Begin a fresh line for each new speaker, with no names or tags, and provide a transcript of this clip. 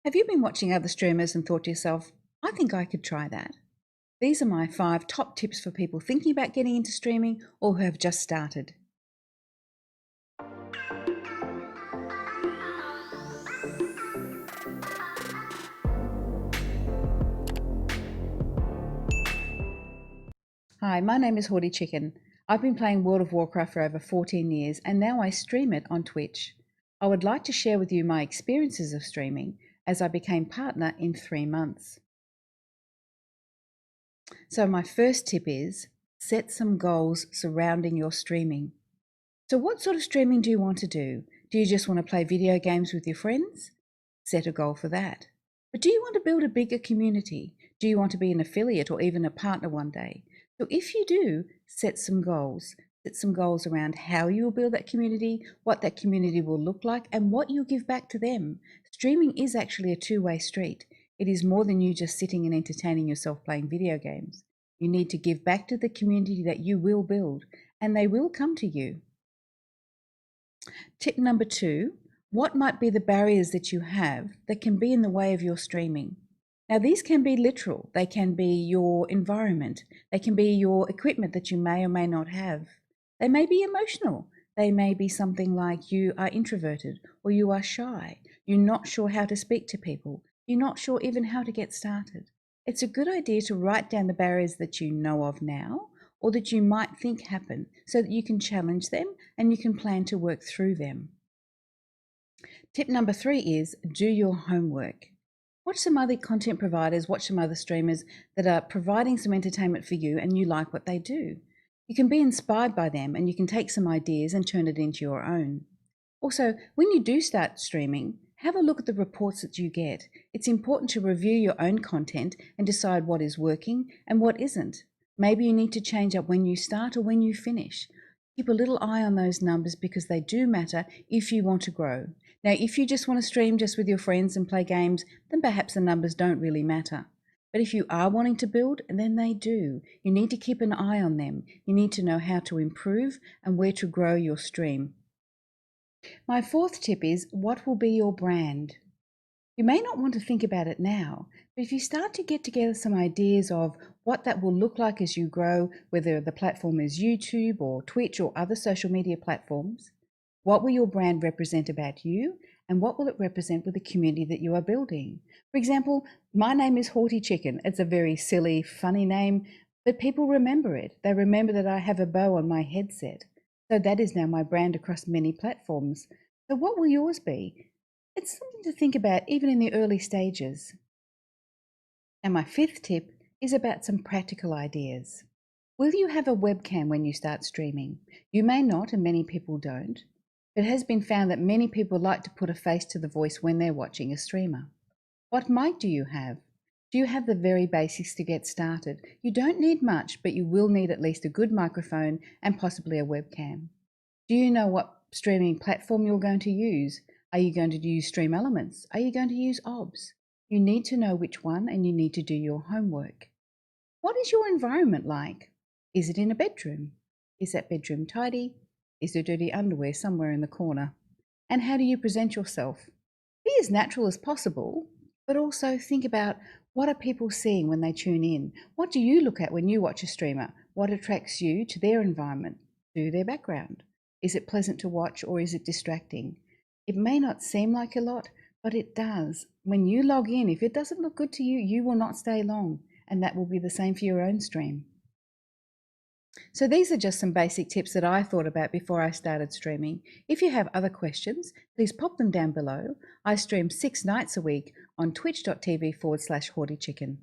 Have you been watching other streamers and thought to yourself, I think I could try that? These are my 5 top tips for people thinking about getting into streaming or who have just started. Hi, my name is Haughty Chicken. I've been playing World of Warcraft for over 14 years and now I stream it on Twitch. I would like to share with you my experiences of streaming as I became partner in 3 months. So my first tip is set some goals surrounding your streaming. So what sort of streaming do you want to do? Do you just want to play video games with your friends? Set a goal for that. But do you want to build a bigger community? Do you want to be an affiliate or even a partner one day? So if you do, set some goals. Set some goals around how you will build that community, what that community will look like, and what you give back to them. Streaming is actually a two-way street. It is more than you just sitting and entertaining yourself playing video games. You need to give back to the community that you will build, and they will come to you. Tip number 2, what might be the barriers that you have that can be in the way of your streaming? Now, these can be literal. They can be your environment. They can be your equipment that you may or may not have. They may be emotional. They may be something like you are introverted or you are shy. You're not sure how to speak to people. You're not sure even how to get started. It's a good idea to write down the barriers that you know of now or that you might think happen so that you can challenge them and you can plan to work through them. Tip number 3 is do your homework. Watch some other content providers, watch some other streamers that are providing some entertainment for you and you like what they do. You can be inspired by them and you can take some ideas and turn it into your own. Also, when you do start streaming, have a look at the reports that you get. It's important to review your own content and decide what is working and what isn't. Maybe you need to change up when you start or when you finish. Keep a little eye on those numbers because they do matter if you want to grow. Now, if you just want to stream just with your friends and play games, then perhaps the numbers don't really matter. But if you are wanting to build, then they do. You need to keep an eye on them. You need to know how to improve and where to grow your stream. My 4th tip is what will be your brand? You may not want to think about it now, but if you start to get together some ideas of what that will look like as you grow, whether the platform is YouTube or Twitch or other social media platforms, what will your brand represent about you and what will it represent with the community that you are building? For example, my name is Haughty Chicken. It's a very silly, funny name, but people remember it. They remember that I have a bow on my headset. So that is now my brand across many platforms. So what will yours be? It's something to think about even in the early stages. And my 5th tip is about some practical ideas. Will you have a webcam when you start streaming? You may not, and many people don't. It has been found that many people like to put a face to the voice when they're watching a streamer. What mic do you have? Do you have the very basics to get started? You don't need much, but you will need at least a good microphone and possibly a webcam. Do you know what streaming platform you're going to use? Are you going to use Stream Elements? Are you going to use OBS? You need to know which one and you need to do your homework. What is your environment like? Is it in a bedroom? Is that bedroom tidy? Is there dirty underwear somewhere in the corner? And how do you present yourself? Be as natural as possible, but also think about what are people seeing when they tune in? What do you look at when you watch a streamer? What attracts you to their environment, to their background? Is it pleasant to watch or is it distracting? It may not seem like a lot, but it does. When you log in, if it doesn't look good to you, you will not stay long, and that will be the same for your own stream. So these are just some basic tips that I thought about before I started streaming. If you have other questions, please pop them down below. I stream 6 nights a week on twitch.tv/haughtychicken.